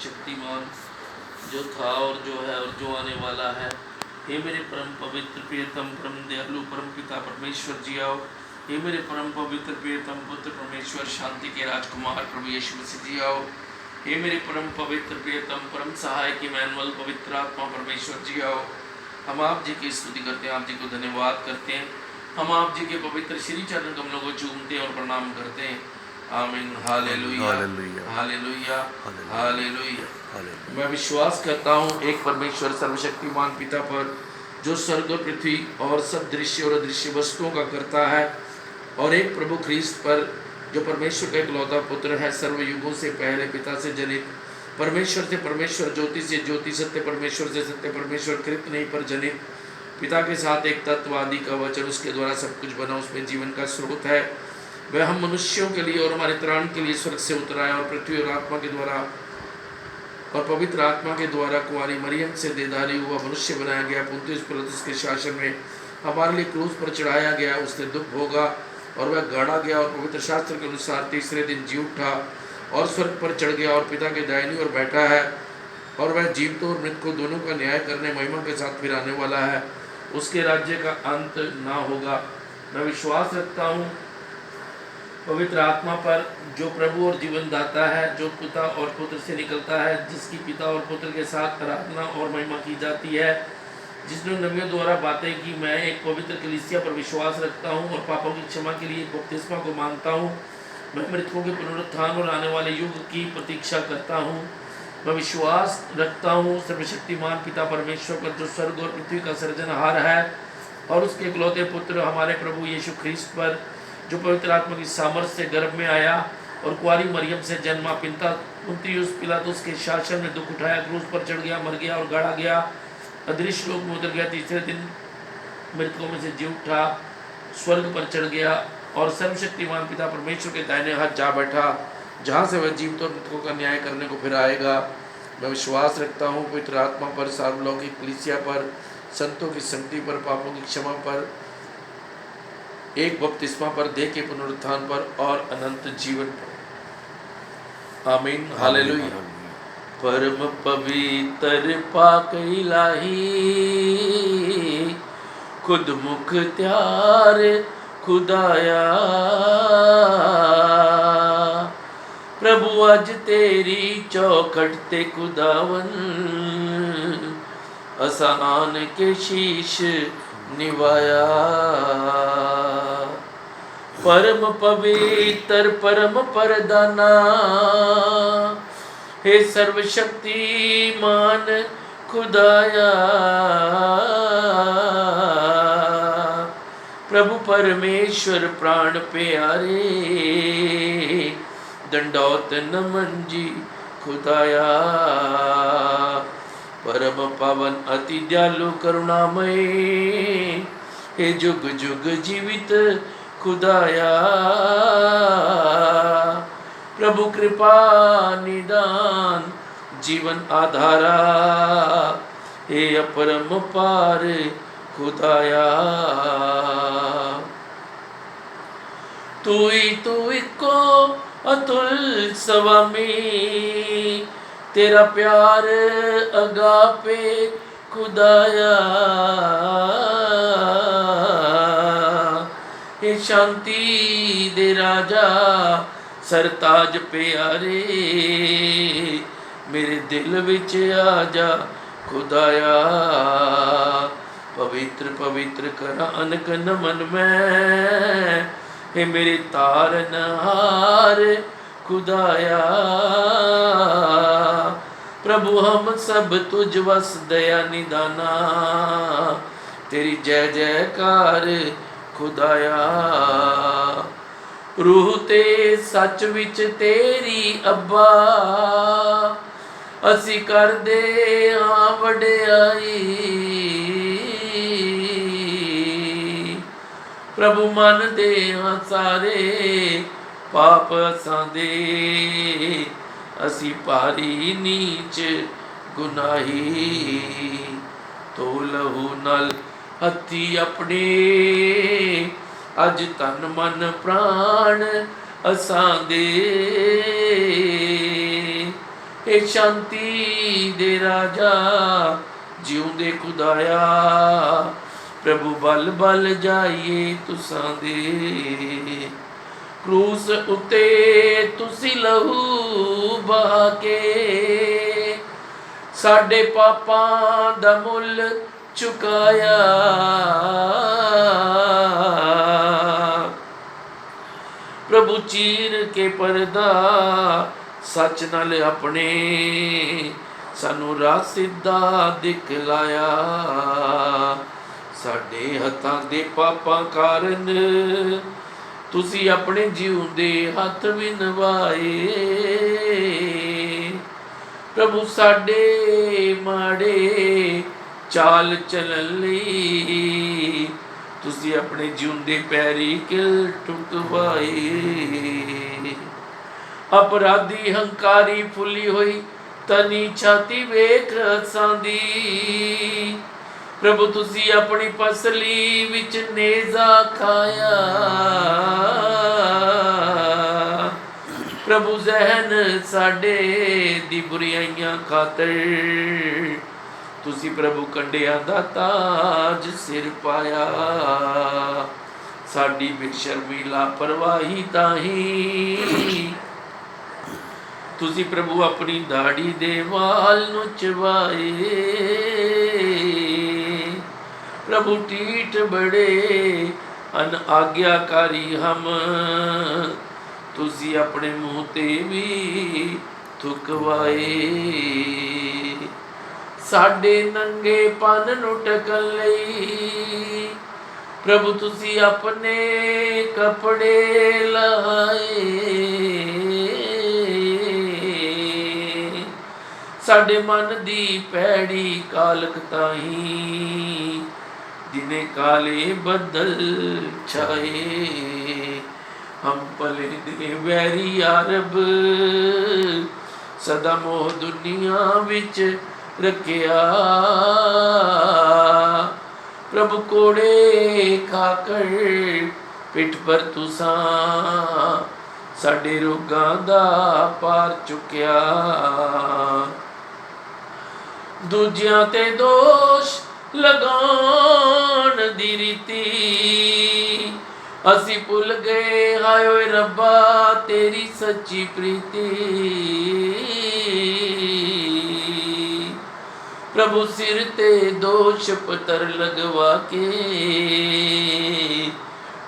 सर्वशक्तिमान, जो था और जो है और जो आने वाला है। हे मेरे परम पवित्र प्रियतम परम दयालु परम पिता परमेश्वर जी आओ। हे मेरे परम पवित्र प्रियतम पुत्र परमेश्वर शांति के राजकुमार प्रभु यीशु मसीह जी आओ। हे मेरे परम पवित्र प्रियतम परम सहायक इमैनुअल पवित्र आत्मा परमेश्वर जी आओ। हम आप जी की स्तुति करते हैं, आप जी को धन्यवाद करते हैं। हम आप जी के पवित्र श्री चरण कमलों को चूमते हैं और प्रणाम करते हैं। आमीन। Hallelujah hallelujah hallelujah. मैं विश्वास करता हूँ एक परमेश्वर सर्वशक्तिमान पिता पर, जो स्वर्ग और पृथ्वी और सब दृश्य और अदृश्य वस्तुओं का करता है, और एक प्रभु ख्रीस्त पर, जो परमेश्वर का इकलौता पुत्र है, सर्व युगों से पहले पिता से जनित, परमेश्वर से परमेश्वर, ज्योति से ज्योति, सत्य परमेश्वर से सत्य परमेश्वर, कृत नहीं पर जनित, पिता के साथ एक तत्ववादी का वचन, उसके द्वारा सब कुछ बना, उसमें जीवन का स्रोत है। वह हम मनुष्यों के लिए और हमारे त्राण के लिए स्वर्ग से उतरा है, और पृथ्वी और आत्मा के द्वारा और पवित्र आत्मा के द्वारा कुंवारी मरियम से देहधारी हुआ मनुष्य बनाया गया। पुन्तियुस पिलातुस के शासन में हमारे लिए क्रूस पर चढ़ाया गया। उसने दुख भोगा और वह गाड़ा गया, और पवित्र शास्त्र के अनुसार तीसरे दिन जी उठा और स्वर्ग पर चढ़ गया, और पिता के दाहिनी ओर बैठा है, और वह जीवतों और मृत को दोनों का न्याय करने महिमा के साथ फिर आने वाला है। उसके राज्य का अंत ना होगा। मैं विश्वास रखता हूँ पवित्र आत्मा पर, जो प्रभु और जीवन दाता है, जो पिता और पुत्र से निकलता है, जिसकी पिता और पुत्र के साथ आराधना और महिमा की जाती है, जिसने नबियों द्वारा बातें की। मैं एक पवित्र कलीसिया पर विश्वास रखता हूँ और पापों की क्षमा के लिए बपतिस्मा को मानता हूँ। मैं मृतकों के पुनरुत्थान और आने वाले युग की प्रतीक्षा करता हूँ। मैं विश्वास रखता हूँ सर्वशक्तिमान पिता परमेश्वर पर, जो स्वर्ग और पृथ्वी का सृजनहार है, और उसके इकलौते पुत्र हमारे प्रभु यीशु ख्रीस्त पर, जो पवित्र आत्मा की सामर्थ्य से गर्भ में आया और कुंवारी मरियम से जन्मा, पुन्तियुस पिलातुस के शासन में दुख उठाया, क्रूस पर चढ़ गया, मर गया और गाड़ा गया, अदृश्य लोक में उतर गया, तीसरे दिन मृतकों में से जी उठा, स्वर्ग पर चढ़ गया, और सर्वशक्तिमान पिता परमेश्वर के दाहिने हाथ जा बैठा, जहाँ से वह जीवितों और मृतकों का न्याय करने को फिर आएगा। मैं विश्वास रखता हूँ पवित्र आत्मा पर, सार्वलौकिक कलीसिया पर, संतों की संगति पर, पापों की क्षमा पर, एक बपतिस्मा पर, देह के पुनरुत्थान पर, और अनंत जीवन पर। आमीन। हालेलुया। परम पवित्र पाक इलाही, खुद मुख त्यार खुदाया, प्रभु अज तेरी चौखट ते खुदावन, आसान के शीश निवाया। परम पवित्र परम परदाना, हे सर्वशक्तिमान खुदाया, प्रभु परमेश्वर प्राण प्यारे, दंडौत नमन जी खुदाया। परम पावन अति दयालु करुणामय, हे जुग जुग जीवित खुदाया, प्रभु कृपा निदान जीवन आधारा, हे अपरम पार खुदाया। तू ही को अतुल स्वामी, तेरा प्यार अगापे खुदाया, हे शांति दे राजा सरताज प्यारे, मेरे दिल विच आजा खुदाया। पवित्र पवित्र कर अनक नमन में, हे मेरे तारनहार खुदाया, प्रभु हम सब तुझ वस दया निदाना, तेरी जय जयकार खुदाया। रूह ते सच विच तेरी अब्बा, असी कर दे हाँ वडियाई, प्रभु मन दे हाँ सारे पाप असां दे, असी भारी नीच गुनाही, तो लहू नल हथी अपने, अज तन मन प्राण असां दे, हे शांति दे राजा जिउंदे खुदाया प्रभु बल बल जाइए तुसां दे क्रूस उते तुसी लहू बहा के साडे पापां दा मुल चुकाया प्रभु चीर के परदा सच नाल अपने सानू राह सीधा दिखलाया साडे हत्थां दे पापां कारण तुसी अपने जीउंदे हथ भी नवाए प्रभु साडे माड़े चाल चलन लई तुसी अपने जीउंदे पैरी किल टुकवाए अपराधी हंकारी फुली हुई तनी छाती वेख असां दी प्रभु तुसी अपनी पसली विच नेजा खाया प्रभु जहन साडे दी बुराइयां खातर तुसी प्रभु कंडिया दा ताज सिर पाया साडी बेशर्मी लापरवाही ताही तुसी प्रभु अपनी दाढ़ी दे वाल नु चवाए प्रभु टीठ बड़े अन आज्ञाकारी हम तुसी अपने मुँह ते भी थुकवाए साडे नंगे पन नु ढकण लई प्रभु तुसी अपने कपड़े लहाए साडे मन दी पैड़ी कालक ताही दिने काले बदल छाए हम पले दे वैरी अरब सदा मोह दुनिया विच रखिया प्रभु कोड़े खाकर पिठ पर तुसा साडे रोगां दा पार चुकिया दूजियां ते दोष लगाउण दी रीति असी भुल गए हाय ओए रब्बा तेरी सच्ची प्रीति प्रभु सिर ते दोष पत्थर लगवा के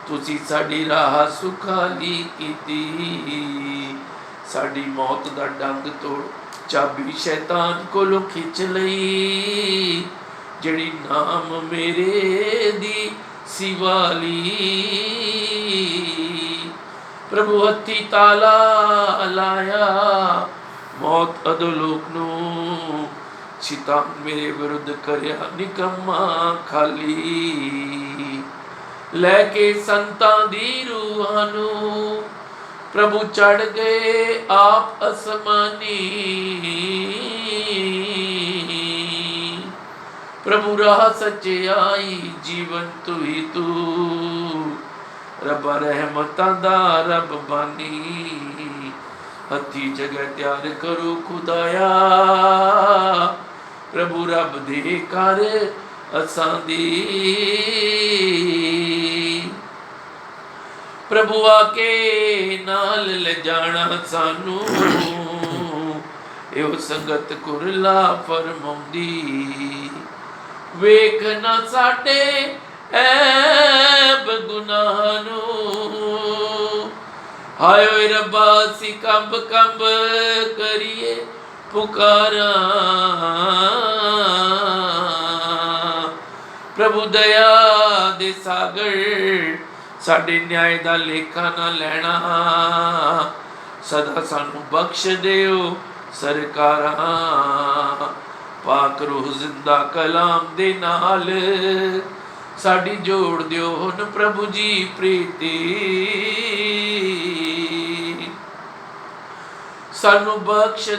तुसी साडी राह सुखाली कीती साडी मौत दा डंग तोड़ चाबी शैतान कोलों खिंच लई जड़ी नाम मेरे दी सिवाली प्रभु हथी ताला लाया मौत अधोलोक नू शैतान मेरे विरुद्ध करया निकम्मा खाली लैके संतां दी रूहां नू प्रभु चढ़ गए आप असमानी प्रभु राह सच्चाई जीवन तू ही तू रब्बा रहमतां दा रब बानी हथी जगह त्यार करो खुदाया प्रभु रब दे कर असां दी प्रभु आके नाल ले जाना सानू एहो संगत कुरला फरमाउंदी वेख ना साडे ऐब गुनाह नू हाय ओए रब्बा सी कंब कंब करिए पुकारा प्रभु दया दे सागर साडे न्याय दा लेखा ना लैना सदा सानू बख्श दिओ सरकारा पाक रूह जिंदा कलाम दे नाल साडी जोड़ दिओ हुन प्रभु जी प्रीति सानू बख्श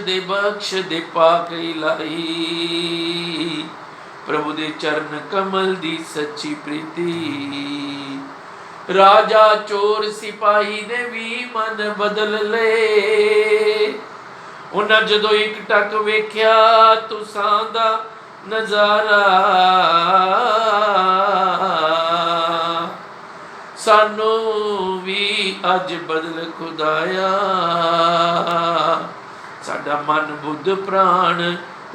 दे पाक इलाही प्रभु दे चरण कमल दी सच्ची प्रीति राजा चोर सिपाही ने भी मन बदल ले ਉਹਨਾਂ ਜਦੋਂ ਇੱਕ ਟੱਕ ਵੇਖਿਆ ਤੁਸਾਂ ਦਾ ਨਜ਼ਾਰਾ, ਸਾਨੂੰ ਵੀ ਅੱਜ ਬਦਲ ਖੁਦਾਇਆ। ਸਾਡਾ ਮਨ ਬੁੱਧ ਪ੍ਰਾਣ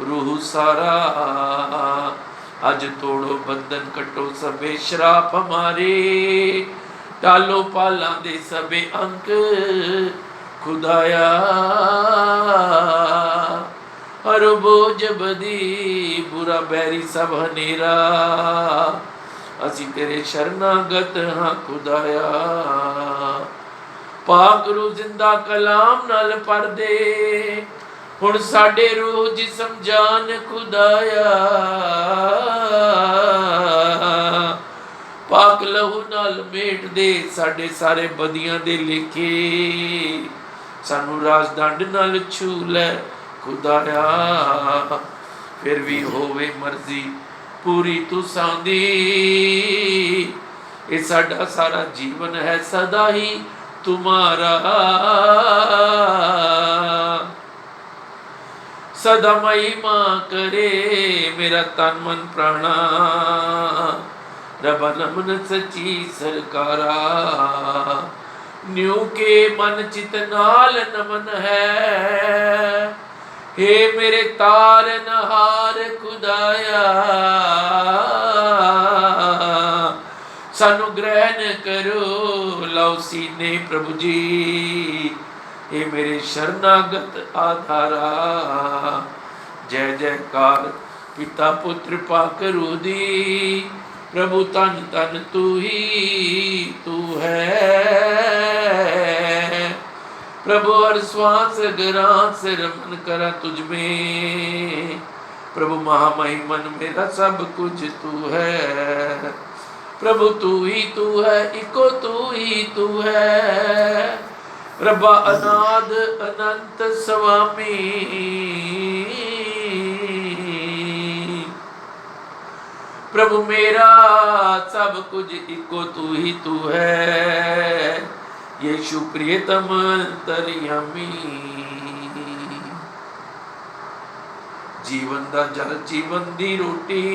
रूह सारा, अज तोड़ो बंधन कटो सबे श्राप हमारे, टालो पालां दे सबे अंक खुदाया। हर बोझ बदी बुरा बैरी सब हनेरा, असी तेरे शरणागत हाँ खुदाया। पाक रू जिंदा कलाम नाल पर दे, हुण साडे रूह जिसम जान खुदाया। पाक लहू नाल मेट दे साडे सारे बदियां दे लेखे, सानू राजदंड नाल छू लै खुदाया। फिर भी होवे मर्जी पूरी तुसां दी, ये साडा सारा जीवन है सदा ही तुम्हारा। सदा महिमा करे मेरा तन मन प्राणा, रबा नमन सची सरकारा। न्यू के मन चित नाल नमन है, हे मेरे तारनहार खुदाया। सानू ग्रहण करो लाओ सीने प्रभु जी, हे मेरे शरणागत आधारा। जय जयकार पिता पुत्र पाक रूह दी, प्रभु तन तन तू ही तू है। प्रभु हर श्वास ग्रास रमन करा तुझ में, प्रभु महामहिमन मेरा सब कुछ तू है। प्रभु तू है, इको तू ही तू है। रब्बा अनाद अनंत स्वामी, प्रभु मेरा सब कुछ इको तू ही तू है। यीशु प्रियतम अंतर्यामी, जीवन दा जल जीवन दी रोटी,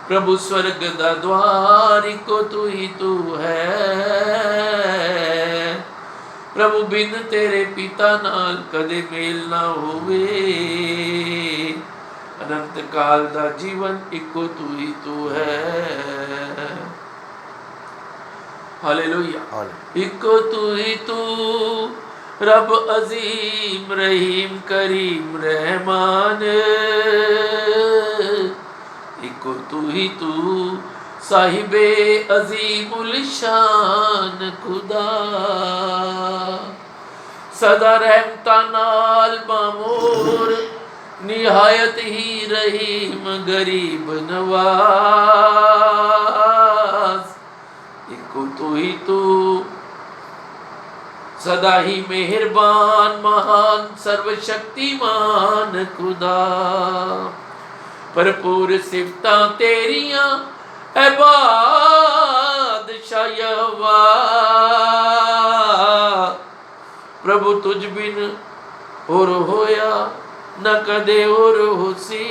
प्रभु स्वर्ग दा द्वार इको तू ही तू है। प्रभु बिन तेरे पिता नाल कदे मेल ना होवे, अनंत काल दा जीवन इको तू ही तू है। हालेलुया। इको तू ही तू रब अजीम रहीम करीम रहमान, इको तू ही तू साहिबे अजीमुल शान खुदा। सदा रहमता नाल मामूर, निहायत ही रहीम गरीब नवाज। इको तू ही तू सदा ही मेहरबान महान सर्वशक्तिमान खुदा। भरपूर सिफतां तेरियां ऐ बादशाह यहोवा, प्रभु तुझ बिन और होया न कदे और होसी।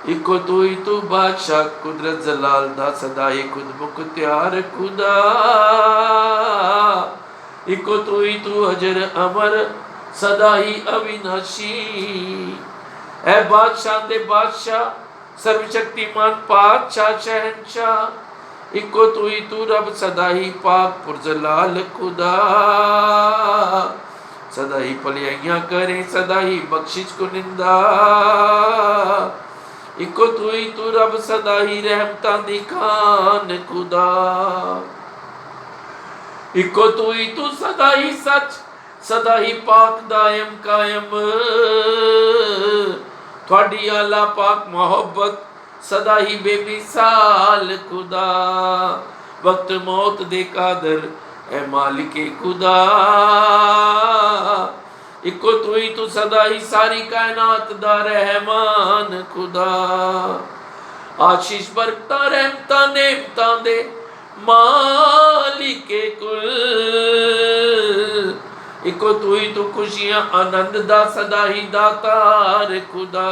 इको तू ही तू बादशाह कुदरत जलाल दा सदा ही खुद मुख्तियार खुदा। इको तू ही तू अजर अमर सदा ही अविनाशी। ऐ बादशाह दे बादशाह सर्वशक्तिमान पातशाह शहनशाह, इको तू ही तू रब सदा ही पाक पुरजलाल खुदा। सदा ही भलाइयां करे सदा ही बख्शिश को निंदा। इको तू ही तू रब सदा ही रहमतां दी खान खुदा। इको तू ही तू सदा ही सच सदा ही पाक दायम कायम। थोड़ी आला पाक मोहब्बत सदा ही बेमिसाल खुदा। वक्त मौत दे कादर ए मालिके खुदा। इको तू ही तू सदा ही सारी कायनात दा रहमान खुदा। आशीष बरकता रहमता नेमता दे मालिके कुल। इको तू ही तू खुशियां आनंद दा सदा ही दातार खुदा।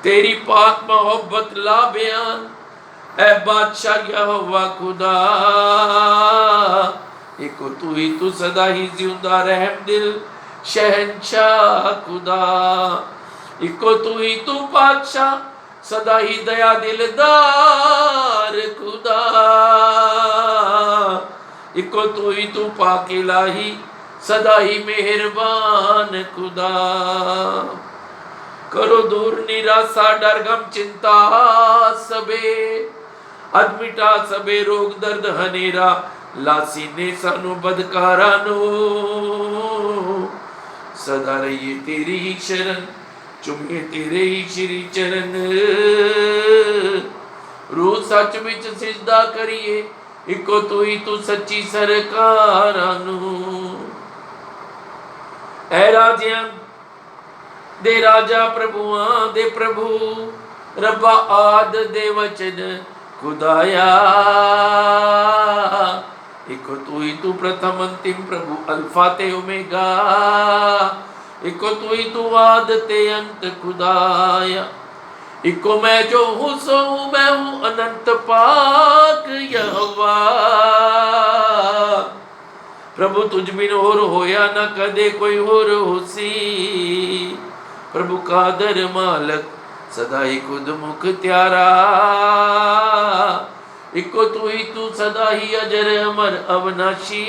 तेरी पाक मोहब्बत ला बयान ऐ बादशाह यहोवा खुदा। इको तू ही तू सदा ही जिंदा रहम दिल शहनशाह खुदा। इको तू ही तू बादशाह सदा ही दया दिलदार खुदा। इको तू ही तू पाक इलाही सदा ही मेहरबान खुदा। करो दूर निराशा डर गम चिंता सबे, अद मिटा सबे रोग दर्द हनेरा लासी ने सानू बदकारा नो। सदा रहिए तेरी ही शरण चुमे तेरे ही श्री चरण। रोज सच विच सिजदा करिए इको तू ही तू सच्ची सरकारां नू। ऐ राजियां दे राजा प्रभुआं दे प्रभु रब्बा आद दे वचन खुदाया। इको तू ही तू प्रथम अंतिम प्रभु अल्फा ते ओमेगा। इको तू ही तू आद ते अंत खुदाया। इको मैं जो हूँ सो हूँ मैं हूँ अनंत पाक यहोवा। प्रभु तुझ बिन होर होया न कदे कोई होर होसी। प्रभु कादर मालक सदा ही खुद मुख त्यारा। इको तू ही तू सदा ही अजर अमर अविनाशी।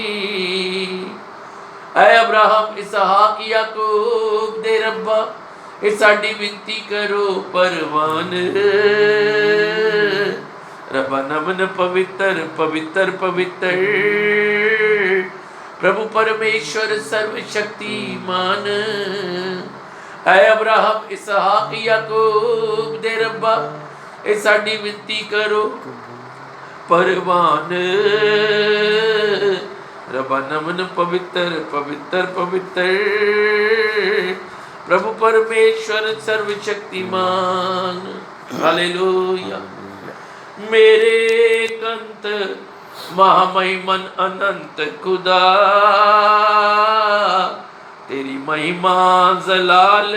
ऐ अब्राहम इसहाक याकूब दे रब्बा ये साडी विनती करो परवान। रब्बा नमन पवित्र पवित्र पवित्र प्रभु परमेश्वर सर्वशक्तिमान। ऐ अब्राहम इसहाक याकूब दे रब्बा ये साडी विनती करो परवान। रब्बा नमन पवित्र पवित्र पवित्र प्रभु परमेश्वर सर्वशक्तिमान। हालेलुया। मेरे कंत महामहिमन अनंत खुदा तेरी महिमा जलाल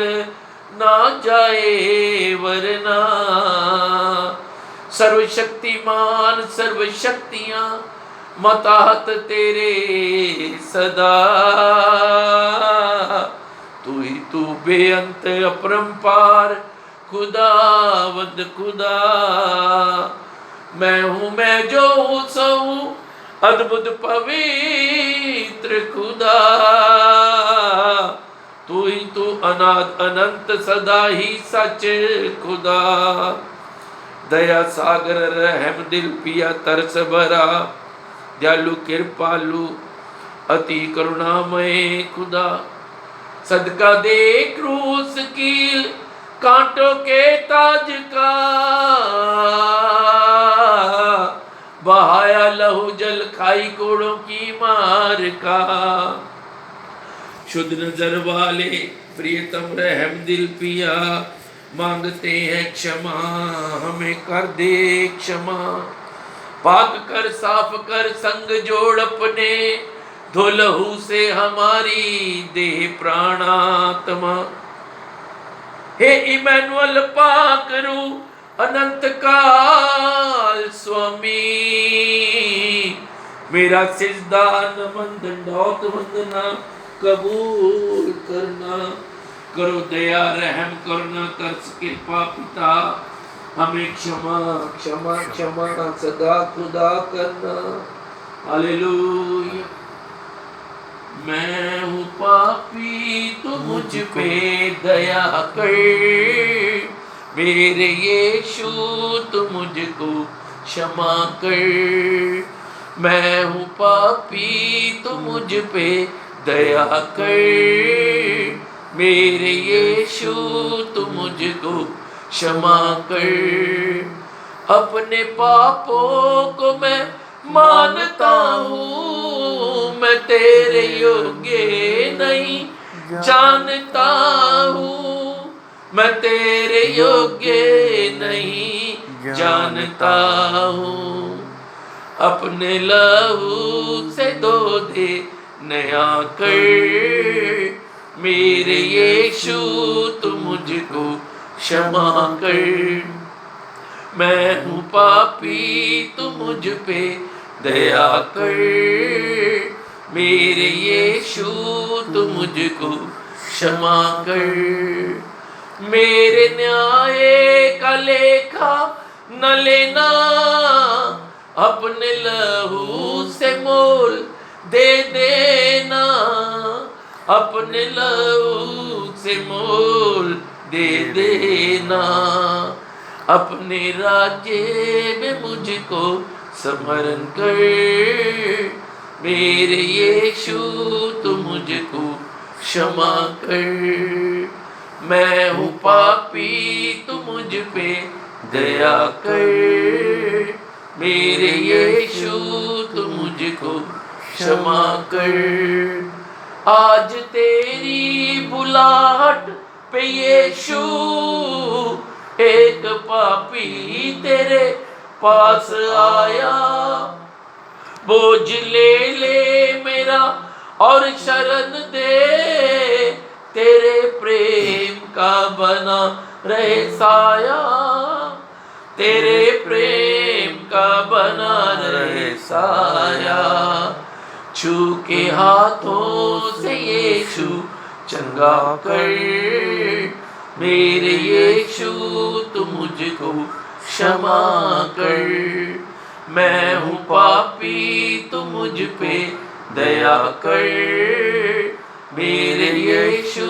ना जाए वरना। सर्वशक्तिमान सर्वशक्तियां मताहत तेरे सदा। तू ही तू बेअंत अपरंपार खुदावंद खुदा। मैं हूँ मैं जो हूँ सो हूँ अद्भुत पवित्र खुदा। तू ही तू अनाद अनंत सदा ही सच खुदा। दया सागर रहम दिल पिया तरस भरा दयालु कृपालु अति करुणामय खुदा। सदका दे क्रूस कील कांटों के ताज का बहाया लहू जल खाई कोड़ों की मार का। शुद्ध नजर वाले प्रियतम रहम दिल पिया मांगते हैं क्षमा हमें कर दे क्षमा। पाक कर साफ कर संग जोड़ अपने धो लहू से हमारी देह प्राणात्मा। हे इमैनुअल पाक रू अनंत काल स्वामी। मेरा सिजदा नमन दंडौत वंदना कबूल करना। करो दया रहम करना तरस कृपा पिता हमें क्षमा क्षमा क्षमा सदा खुदा करना। हालेलुया। मैं हूँ पापी तो मुझ पे दया कर। मेरे यीशु तो मुझको क्षमा कर। मैं हूँ पापी तो मुझ पे दया कर। मेरे यीशु तो मुझको क्षमा कर। अपने पापों को मैं मानता हूँ मैं तेरे योग्य नहीं जानता हूँ। मैं तेरे योग्य नहीं जानता हूँ। अपने लहू से धो दे नया कर। मेरे यीशु तू मुझको क्षमा कर। मैं हूँ पापी तू मुझ पे दया कर। मेरे यीशु तू मुझको क्षमा कर। मेरे न्याय का लेखा न लेना, अपने लहू से मोल दे देना। अपने लहू से मोल दे देना। अपने राज्य में मुझको स्मरण कर। मेरे यीशु तू मुझको क्षमा कर। मैं हूँ पापी तू मुझ पे दया कर। मेरे यीशु तू मुझको क्षमा कर। आज तेरी बुलाहट पे यीशु एक पापी तेरे पास आया। बोझ ले ले मेरा और शरण दे, तेरे प्रेम का बना रहे साया। तेरे प्रेम का बना रहे साया। छू के हाथों से यीशु चंगा कर। मेरे यीशु तू मुझको क्षमा कर। मैं हूँ पापी तू मुझ पे दया कर। मेरे यीशु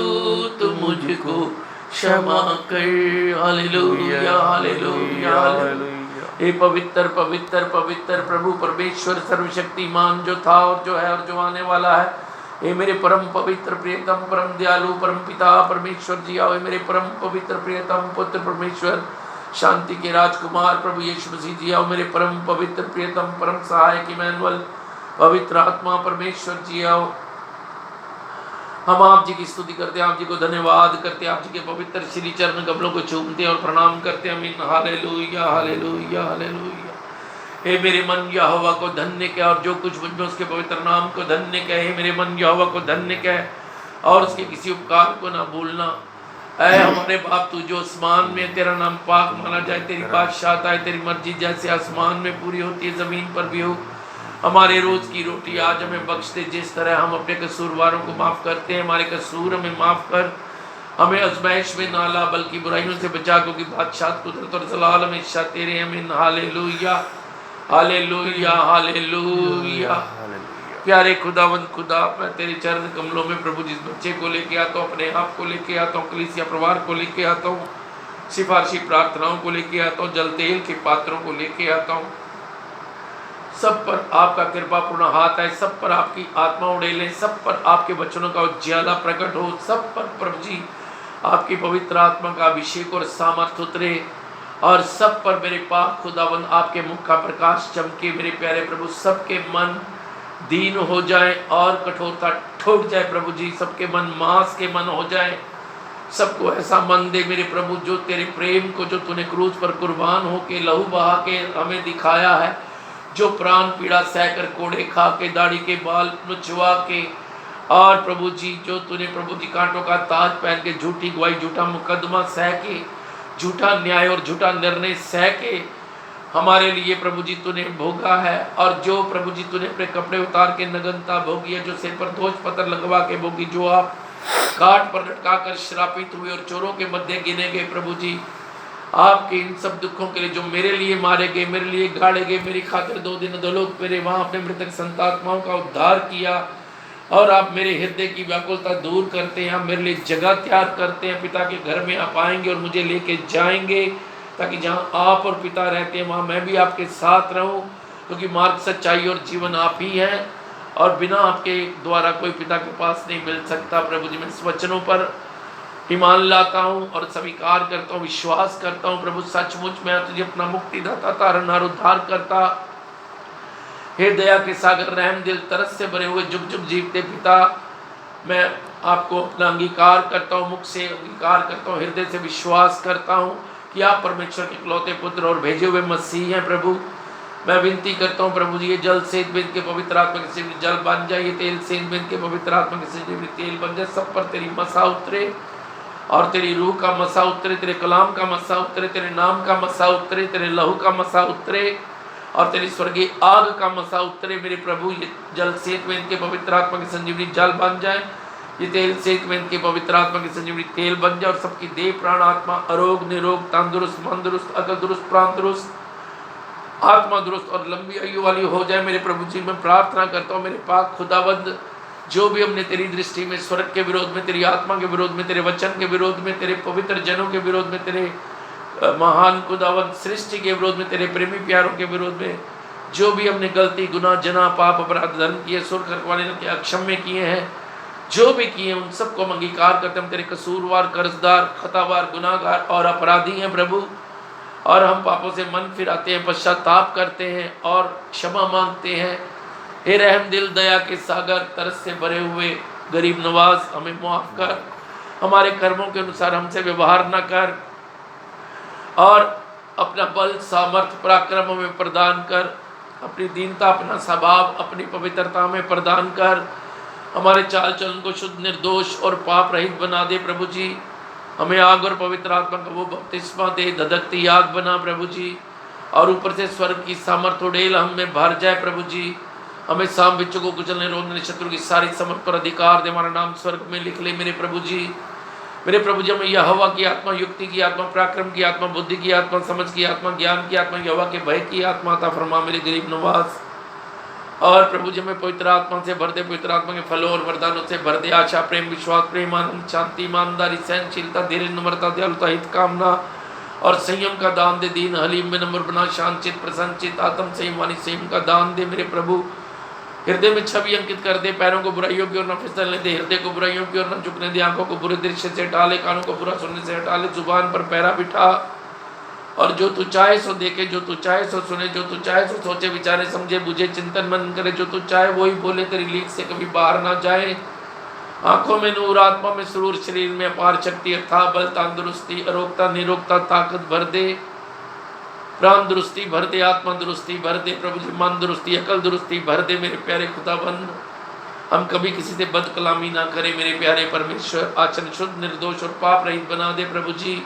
तू मुझको क्षमा कर। Hallelujah hallelujah hallelujah. हे पवित्र पवित्र पवित्र प्रभु परमेश्वर सर्वशक्तिमान जो था और जो है और जो आने वाला है, हे मेरे परम पवित्र प्रियतम परम दयालु परम पिता परमेश्वर जी आओ। मेरे परम पवित्र प्रियतम पुत्र परमेश्वर शांति के राजकुमार प्रभु यीशु मसीह जी आओ। मेरे परम पवित्र प्रियतम परम सहायक इमैनुअल पवित्र आत्मा परमेश्वर जी आओ। हम आप जी की स्तुति करते हैं, आप जी को धन्यवाद करते हैं, आप जी के पवित्र श्री चरण कमलों को चूमते हैं और प्रणाम करते हैं। अमीन हालेलुया हालेलुया हालेलुया। हे मेरे मन यहोवा को धन्य कह और जो कुछ मुझ में उसके पवित्र नाम को धन्य कह। हे मेरे मन यहोवा को धन्य कह और उसके किसी उपकार को ना भूलना। ऐ हमारे बाप तू जो आसमान में, तेरा नाम पाक माना जाए, तेरी बादशाहत आए, तेरी मर्जी जैसे आसमान में पूरी होती है ज़मीन पर भी हो। हमारे रोज की रोटी आज हमें बख्श दे, जिस तरह हम अपने कसूरवारों को माफ़ करते हैं। हमारे कसूर हमें माफ़ कर, हमें आजमाइश में ना ला बल्कि बुराइयों से बचा, क्योंकि बादशाह कुदरत और जलाल हमेशा तेरे। अमीन हालेलुया हालेलुया हालेलुया। प्यारे खुदावंद खुदा, मैं तेरे चरण कमलों में प्रभु जिस बच्चे को लेके आता हूँ, अपने आप को लेके आता हूँ, कलीसिया परिवार को लेके आता हूँ, सिफारशी प्रार्थनाओं को लेके आता हूँ, जल तेल के पात्रों को लेके आता हूँ। सब पर आपका कृपापूर्ण हाथ है, सब पर आपकी आत्मा उड़ेले, सब पर आपके वचनों का उज्ज्वला प्रकट हो, सब पर प्रभु जी आपकी पवित्र आत्मा का अभिषेक और सामर्थ उतरे, और सब पर मेरे पाक खुदावंद आपके मुख का प्रकाश चमके। मेरे प्यारे प्रभु, सबके मन दीन हो जाए और कठोरता ठोक जाए प्रभु जी, सबके मन मांस के मन हो जाए। सबको ऐसा मन दे मेरे प्रभु जो तेरे प्रेम को, जो तूने क्रूस पर कुर्बान होके लहू बहा के हमें दिखाया है, जो प्राण पीड़ा सहकर कोड़े खा के दाढ़ी के बाल नुचवा के, और प्रभु जी जो तूने प्रभु जी कांटों का ताज पहन के झूठी गवाही, झूठा मुकदमा सह के, झूठा न्याय और झूठा निर्णय सह के हमारे लिए प्रभु जी तूने भोगा है। और जो प्रभु जी तूने अपने कपड़े उतार के नग्नता भोगी है, जो सिर पर ध्वज पत्र लगवा के भोगी, जो आप काट पर लटका कर श्रापित हुए और चोरों के मध्य गिने गए प्रभु जी, आपके इन सब दुखों के लिए जो मेरे लिए मारे गए, मेरे लिए गाड़े गए, मेरी खातिर 2 दिन अधोलोक मेरे वहाँ अपने मृतक संतात्माओं का उद्धार किया, और आप मेरे हृदय की व्याकुलता दूर करते हैं, आप मेरे लिए जगह तैयार करते हैं। पिता के घर में आप आएंगे और मुझे लेके जाएंगे, ताकि जहाँ आप और पिता रहते हैं वहाँ मैं भी आपके साथ रहूँ, क्योंकि मार्ग सच्चाई और जीवन आप ही हैं, और बिना आपके द्वारा कोई पिता के पास नहीं मिल सकता। प्रभु जी मैं इस वचनों पर ईमान लाता हूँ और स्वीकार करता हूँ, विश्वास करता हूँ प्रभु, सचमुच मैं तुझे अपना मुक्तिदाता, तारनहार, उद्धार करता, हे दया के सागर, रहम दिल, तरस से भरे हुए जुग जुग जीवते पिता, मैं आपको अपना अंगीकार करता हूँ, मुख से अंगीकार करता हूँ, हृदय से विश्वास करता हूँ कि आप परमेश्वर के इकलौते पुत्र और भेजे हुए मसीह हैं प्रभु। मैं विनती करता हूँ प्रभु जी, ये जल सेंध बेंध के पवित्र आत्मा के संजीवनी जल बन जाए, ये तेल सेंध बेंध के पवित्र आत्मा के संजीवनी तेल बन जाए, सब पर तेरी मसा उतरे और तेरी रूह का मसा उतरे, तेरे कलाम का मसा उतरे, तेरे नाम का मसा उतरे, तेरे लहू का मसा उतरे और तेरी स्वर्गीय आग का मसा उतरे मेरे प्रभु। ये जल सेंध बेंध के पवित्र आत्मा की संजीवनी जल बन जाए, ये तेल सेंध बेंध के पवित्र आत्मा की संजीवनी तेल बन जाए और सबकी देह प्राण आत्मा अरोग निरोग तंदुरुस्त मंदुरुस्त अकल दुरुस्त प्राण दुरुस्त आत्मा दुरुस्त और लंबी आयु वाली हो जाए मेरे प्रभु जी। मैं प्रार्थना करता हूँ मेरे पाक खुदावंद, जो भी हमने तेरी दृष्टि में स्वर्ग के विरोध में, तेरी आत्मा के विरोध में, तेरे वचन के विरोध में, तेरे पवित्र जनों के विरोध में, तेरे महान खुदावंद सृष्टि के विरोध में, तेरे प्रेमी प्यारों के विरोध में जो भी हमने गलती गुनाह जना पाप अपराध धर्म किए सुर खरवाले के अक्षम्य किए हैं, जो भी किए उन सबको हम अंगीकार करते, हम तेरे कसूरवार कर्जदार खतावार गुनाहगार और अपराधी हैं प्रभु, और हम पापों से मन फिराते हैं, पश्चाताप करते हैं और क्षमा मांगते हैं। हे रहम दिल दया के सागर तरस से भरे हुए गरीब नवाज, हमें माफ कर, हमारे कर्मों के अनुसार हमसे व्यवहार न कर और अपना बल सामर्थ पराक्रम हमें प्रदान कर, अपनी दीनता अपना स्वभाव अपनी पवित्रता में प्रदान कर, हमारे चाल चलन को शुद्ध निर्दोष और पाप रहित बना दे प्रभु जी। हमें आग और पवित्र आत्मा का वो बपतिस्मा दे, धधकती आग बना प्रभु जी, और ऊपर से स्वर्ग की सामर्थ उड़ेल हम में भर जाए प्रभु जी। हमें साम बिच्छू को कुचलने रोकने शत्रु की सारी समर्थ पर अधिकार दे, हमारा नाम स्वर्ग में लिख ले मेरे प्रभु जी। मेरे प्रभु जी, हमें यहोवा की आत्मा, युक्ति की आत्मा, पराक्रम की आत्मा, बुद्धि की आत्मा, समझ की आत्मा, ज्ञान की आत्मा, यहोवा के भय की आत्मा अता फरमा मेरे गरीब नवाज। और प्रभु जी हमें पवित्र आत्मा से भर दे, पवित्र आत्मा के फलों और वरदानों से भर दे, आशा प्रेम विश्वास प्रेम आनंद शांति ईमानदारी सहनशीलता धैर्य नम्रता दयालुता हित कामना और संयम का दान दे। दीन हलीम में नम्र बना, शांतचित प्रसन्नचित आत्म संयम वाली संयम का दान दे मेरे प्रभु। हृदय में छवि अंकित कर दे, पैरों को बुराइयों की ओर न फिसलने दे, हृदय को बुराइयों की ओर न झुकने दे, आंखों को बुरे दृश्य से हटा ले, कानों को बुरा सुनने से हटा ले, जुबान पर पैरा बिठा और जो तू चाहे सो देखे, जो तू चाहे सो सुने, जो तू चाहे सो सोचे विचारे समझे बुझे चिंतन मन करे, जो तू चाहे वही बोले, तेरी लीक से कभी बाहर ना जाए। आंखों में नूर, आत्मा में सुरूर, शरीर में अपार शक्ति अथा बल, तंदुरुस्ती अरोगता निरोगता ताकत भर दे, प्राण दुरुस्ती भर दे, आत्मा दुरुस्ती भर दे प्रभु जी, मन दुरुस्ती अकल दुरुस्ती भर दे मेरे प्यारे खुदाबंद। हम कभी किसी से बद कलामी ना करें मेरे प्यारे परमेश्वर, आचरण शुद्ध निर्दोष और पाप रहित बना दे प्रभु जी।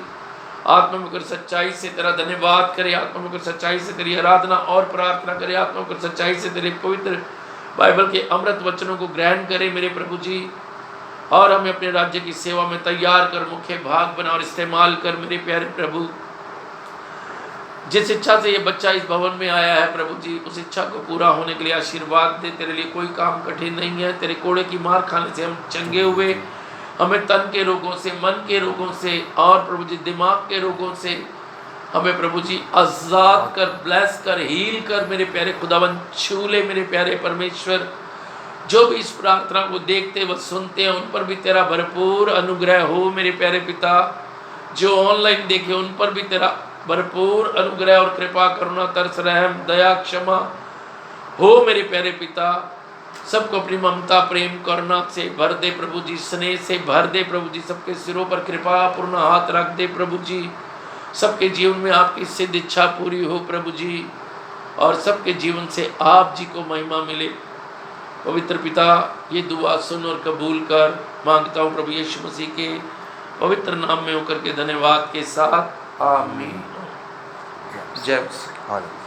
आत्मा में कर सच्चाई से तेरा धन्यवाद करे, आत्मा में कर सच्चाई से तेरी आराधना और प्रार्थना करे, आत्मा में कर सच्चाई से तेरे पवित्र बाइबल के अमृत वचनों को ग्रहण करे मेरे प्रभु जी, और हमें अपने राज्य की सेवा में तैयार कर, मुख्य भाग बना और इस्तेमाल कर मेरे प्यारे प्रभु। जिस इच्छा से ये बच्चा इस भवन में आया है प्रभु जी, उस इच्छा को पूरा होने के लिए आशीर्वाद दे। तेरे लिए कोई काम कठिन नहीं है, तेरे कोड़े की मार खाने से हम चंगे हुए, हमें तन के रोगों से, मन के रोगों से और प्रभु जी दिमाग के रोगों से हमें प्रभु जी आजाद कर, ब्लेस कर, हील कर मेरे प्यारे खुदावन, छू ले मेरे प्यारे परमेश्वर। जो भी इस प्रार्थना को देखते व सुनते हैं उन पर भी तेरा भरपूर अनुग्रह हो मेरे प्यारे पिता। जो ऑनलाइन देखे उन पर भी तेरा भरपूर अनुग्रह और कृपा करुणा तरस रहम दया क्षमा हो मेरे प्यारे पिता। सबको अपनी ममता प्रेम करुणा से भर दे प्रभु जी, स्नेह से भर दे प्रभु जी, सबके सिरों पर कृपा पूर्ण हाथ रख दे प्रभु जी। सबके जीवन में आपकी सिद्ध इच्छा पूरी हो प्रभु जी, और सबके जीवन से आप जी को महिमा मिले। पवित्र पिता, ये दुआ सुन और कबूल कर मांगता हूँ प्रभु यीशु मसीह के पवित्र नाम में होकर के धन्यवाद के साथ, आमीन। जय मसीह।